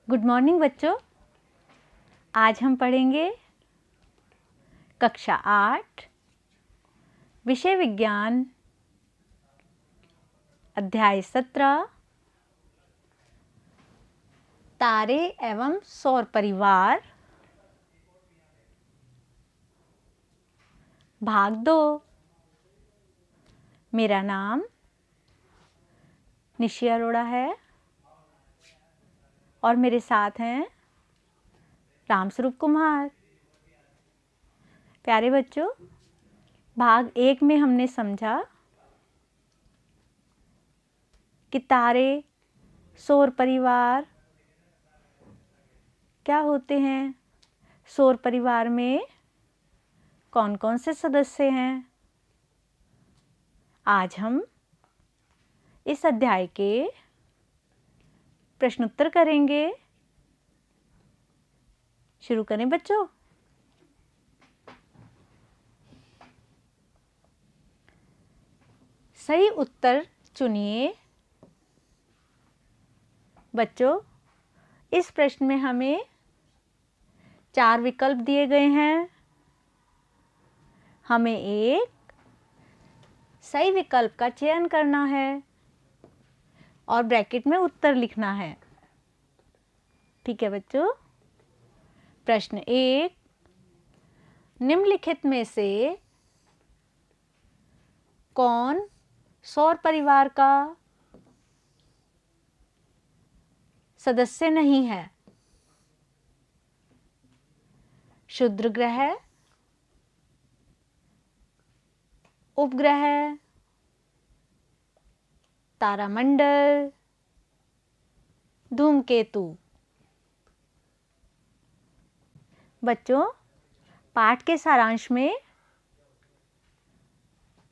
Good morning बच्चों। आज हम पढ़ेंगे कक्षा 8 विषय विज्ञान अध्याय 17 तारे एवं सौर परिवार भाग 2। मेरा नाम निशी अरोड़ा है और मेरे साथ हैं रामस्वरूप कुमार। प्यारे बच्चों, भाग 1 में हमने समझा कि तारे सौर परिवार क्या होते हैं, सौर परिवार में कौन कौन से सदस्य हैं। आज हम इस अध्याय के प्रश्नोत्तर करेंगे। शुरू करें बच्चों। सही उत्तर चुनिए। बच्चों, इस प्रश्न में हमें 4 विकल्प दिए गए हैं। हमें एक सही विकल्प का चयन करना है और ब्रैकेट में उत्तर लिखना है। ठीक है बच्चों। प्रश्न 1, निम्नलिखित में से कौन सौर परिवार का सदस्य नहीं है? क्षुद्र ग्रह, उपग्रह, तारामंडल, धूमकेतु। बच्चों, पाठ के सारांश में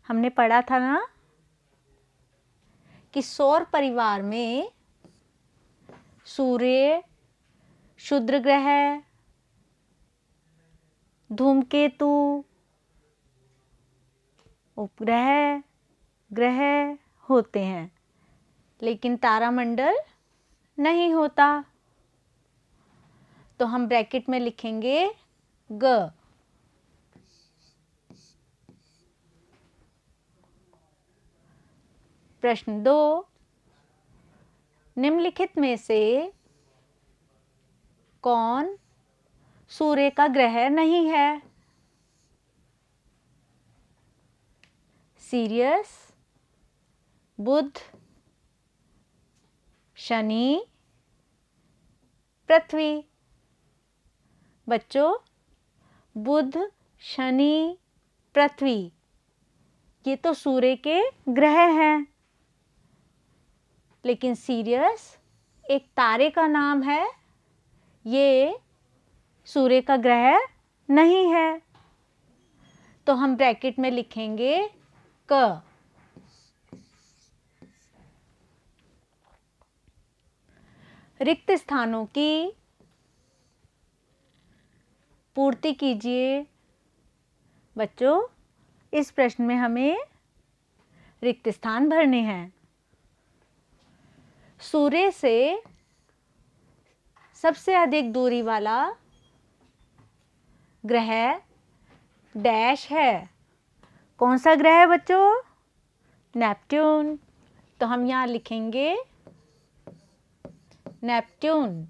हमने पढ़ा था ना कि सौर परिवार में सूर्य, क्षुद्र ग्रह, धूमकेतु, उपग्रह, ग्रह होते हैं, लेकिन तारामंडल नहीं होता। तो हम ब्रैकेट में लिखेंगे ग। प्रश्न 2, निम्नलिखित में से कौन सूर्य का ग्रह नहीं है? सीरियस, बुध, शनि, पृथ्वी। बच्चों, बुध, शनि, पृथ्वी ये तो सूर्य के ग्रह हैं, लेकिन सीरियस एक तारे का नाम है, ये सूर्य का ग्रह नहीं है। तो हम ब्रैकेट में लिखेंगे क। रिक्त स्थानों की पूर्ति कीजिए। बच्चों, इस प्रश्न में हमें रिक्त स्थान भरने हैं। सूर्य से सबसे अधिक दूरी वाला ग्रह डैश है। कौन सा ग्रह है बच्चों? नेपट्यून। तो हम यहाँ लिखेंगे नेपट्यून।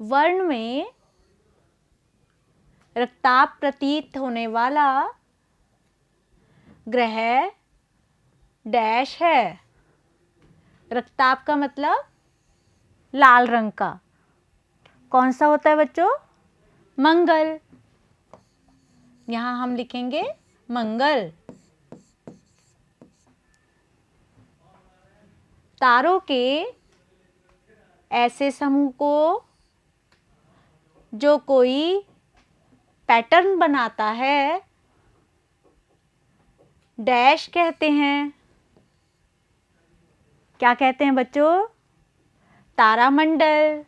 वर्ण में रक्ताप प्रतीत होने वाला ग्रह डैश है। रक्ताप का मतलब लाल रंग का। कौन सा होता है बच्चों? मंगल। यहां हम लिखेंगे मंगल। तारों के ऐसे समूह को जो कोई पैटर्न बनाता है डैश कहते हैं। क्या कहते हैं बच्चों? तारामंडल।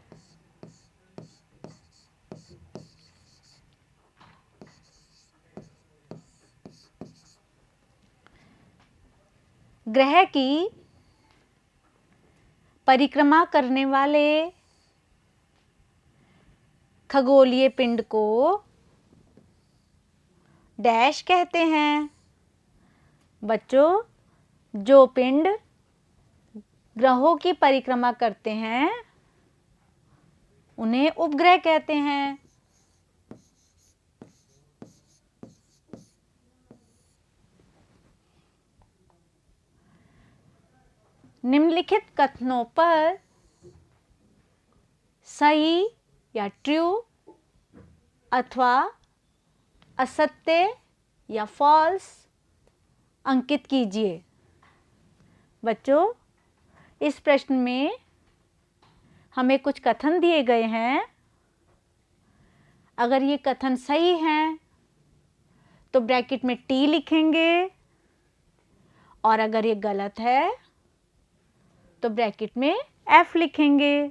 ग्रह की परिक्रमा करने वाले खगोलीय पिंड को डैश कहते हैं। बच्चों, जो पिंड ग्रहों की परिक्रमा करते हैं उन्हें उपग्रह कहते हैं। निम्नलिखित कथनों पर सही या ट्रू अथवा असत्य या फॉल्स अंकित कीजिए। बच्चों, इस प्रश्न में हमें कुछ कथन दिए गए हैं। अगर ये कथन सही हैं तो ब्रैकेट में टी लिखेंगे, और अगर ये गलत है तो ब्रैकेट में एफ लिखेंगे।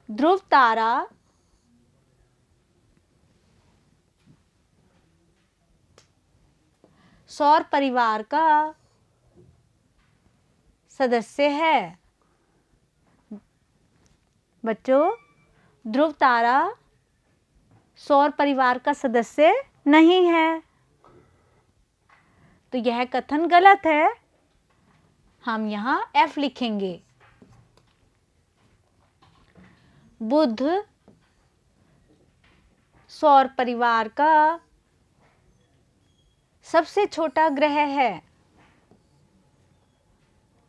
ध्रुव तारा सौर परिवार का सदस्य है। बच्चों, ध्रुव तारा सौर परिवार का सदस्य नहीं है, तो यह कथन गलत है। हम यहाँ एफ लिखेंगे। बुध सौर परिवार का सबसे छोटा ग्रह है।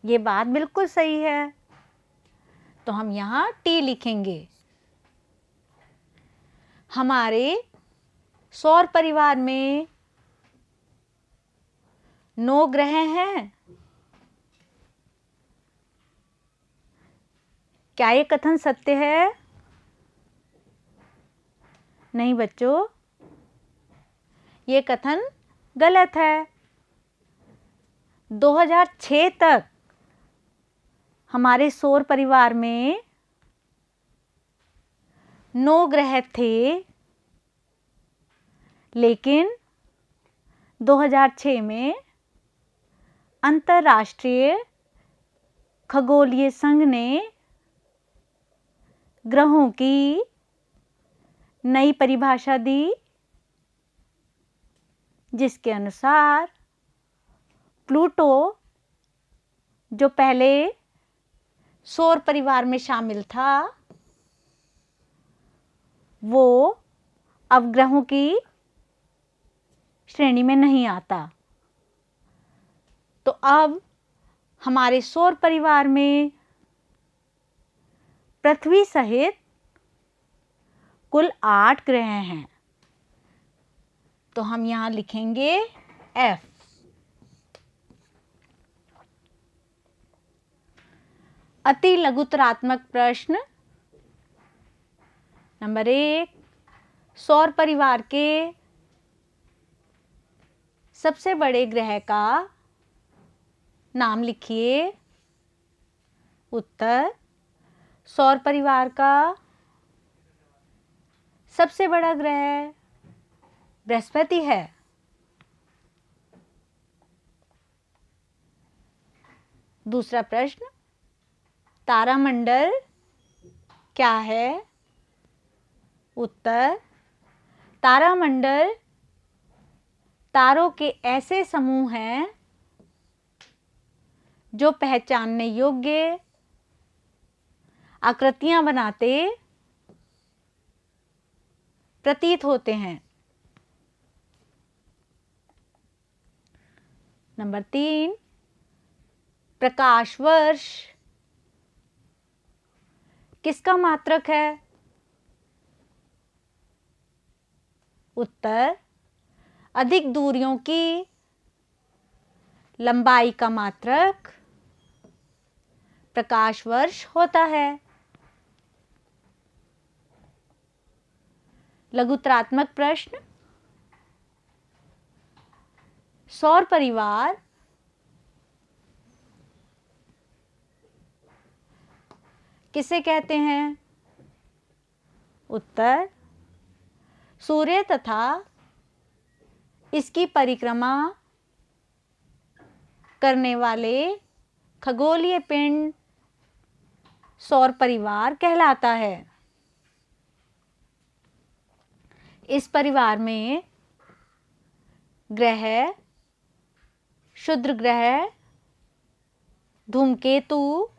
ये बात बिल्कुल सही है, तो हम यहाँ टी लिखेंगे। हमारे सौर परिवार में 9 ग्रह हैं। क्या ये कथन सत्य है? नहीं बच्चों, ये कथन गलत है। 2006 तक हमारे सौर परिवार में 9 ग्रह थे, लेकिन 2006 में अंतर्राष्ट्रीय खगोलीय संघ ने ग्रहों की नई परिभाषा दी, जिसके अनुसार प्लूटो, जो पहले सौर परिवार में शामिल था, वो अब ग्रहों की श्रेणी में नहीं आता। तो अब हमारे सौर परिवार में पृथ्वी सहित कुल 8 ग्रह हैं। तो हम यहाँ लिखेंगे एफ। अति लघुतरात्मक प्रश्न नंबर 1, सौर परिवार के सबसे बड़े ग्रह का नाम लिखिए। उत्तर, सौर परिवार का सबसे बड़ा ग्रह बृहस्पति है। दूसरा प्रश्न, तारामंडल क्या है? उत्तर, तारामंडल तारों के ऐसे समूह हैं जो पहचानने योग्य आकृतियां बनाते प्रतीत होते हैं। नंबर 3, प्रकाश वर्ष किसका मात्रक है? उत्तर, अधिक दूरियों की लंबाई का मात्रक प्रकाश वर्ष होता है। लघुतरात्मक प्रश्न, सौर परिवार किसे कहते हैं? उत्तर, सूर्य तथा इसकी परिक्रमा करने वाले खगोलीय पिंड सौर परिवार कहलाता है। इस परिवार में ग्रह, क्षुद्र ग्रह, धूमकेतु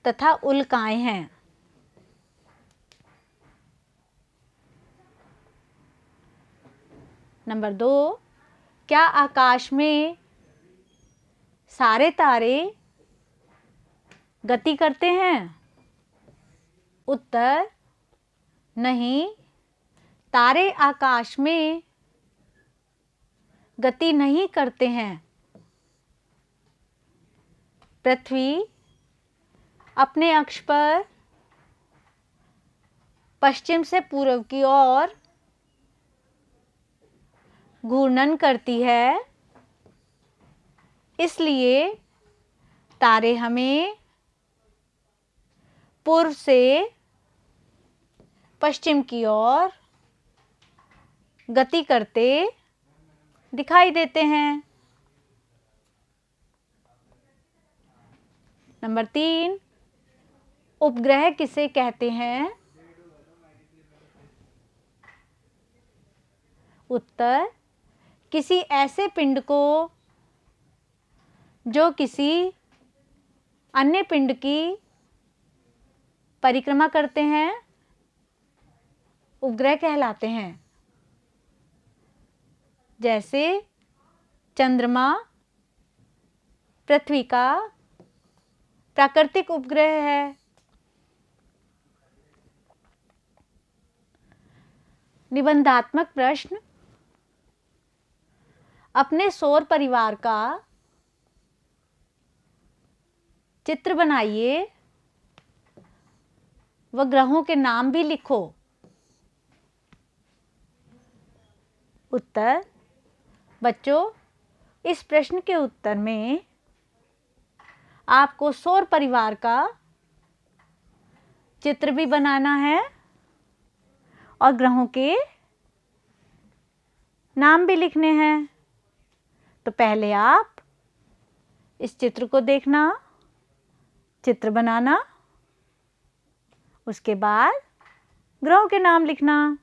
तथा उल्काएं हैं। नंबर 2, क्या आकाश में सारे तारे गति करते हैं? उत्तर, नहीं, तारे आकाश में गति नहीं करते हैं। पृथ्वी अपने अक्ष पर पश्चिम से पूर्व की ओर घूर्णन करती है, इसलिए तारे हमें पूर्व से पश्चिम की ओर गति करते दिखाई देते हैं। नंबर 3, उपग्रह किसे कहते हैं? उत्तर, किसी ऐसे पिंड को जो किसी अन्य पिंड की परिक्रमा करते हैं, उपग्रह कहलाते हैं। जैसे चंद्रमा पृथ्वी का प्राकृतिक उपग्रह है। निबंधात्मक प्रश्न, अपने सौर परिवार का चित्र बनाइए व ग्रहों के नाम भी लिखो। उत्तर, बच्चों, इस प्रश्न के उत्तर में आपको सौर परिवार का चित्र भी बनाना है और ग्रहों के नाम भी लिखने हैं। तो पहले आप इस चित्र को देखना, चित्र बनाना, उसके बाद ग्रहों के नाम लिखना।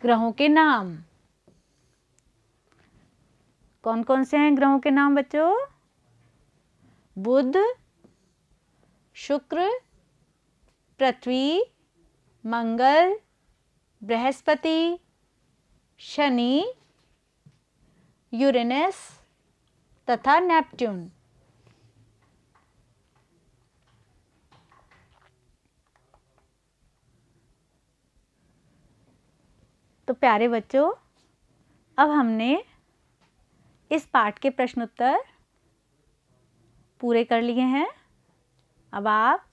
ग्रहों के नाम कौन कौन से हैं? ग्रहों के नाम बच्चों, बुध, शुक्र, पृथ्वी, मंगल, बृहस्पति, शनि, यूरेनस तथा नेपट्यून। तो प्यारे बच्चों, अब हमने इस पाठ के प्रश्न उत्तर पूरे कर लिए हैं। अब आप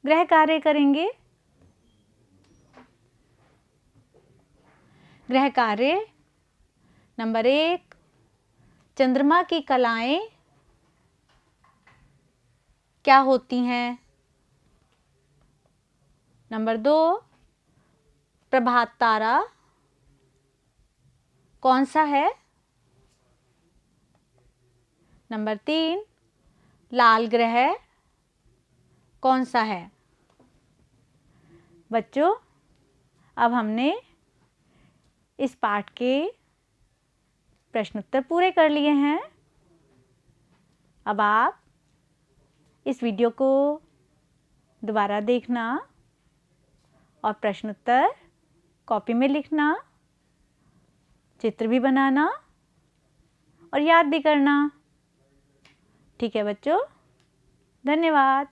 गृह कार्य करेंगे। गृह कार्य नंबर 1, चंद्रमा की कलाएं क्या होती हैं? नंबर 2, प्रभात तारा कौन सा है? नंबर 3, लाल ग्रह कौन सा है? बच्चों, अब हमने इस पाठ के प्रश्न उत्तर पूरे कर लिए हैं। अब आप इस वीडियो को दोबारा देखना और प्रश्न उत्तर कॉपी में लिखना, चित्र भी बनाना और याद भी करना। ठीक है बच्चों, धन्यवाद।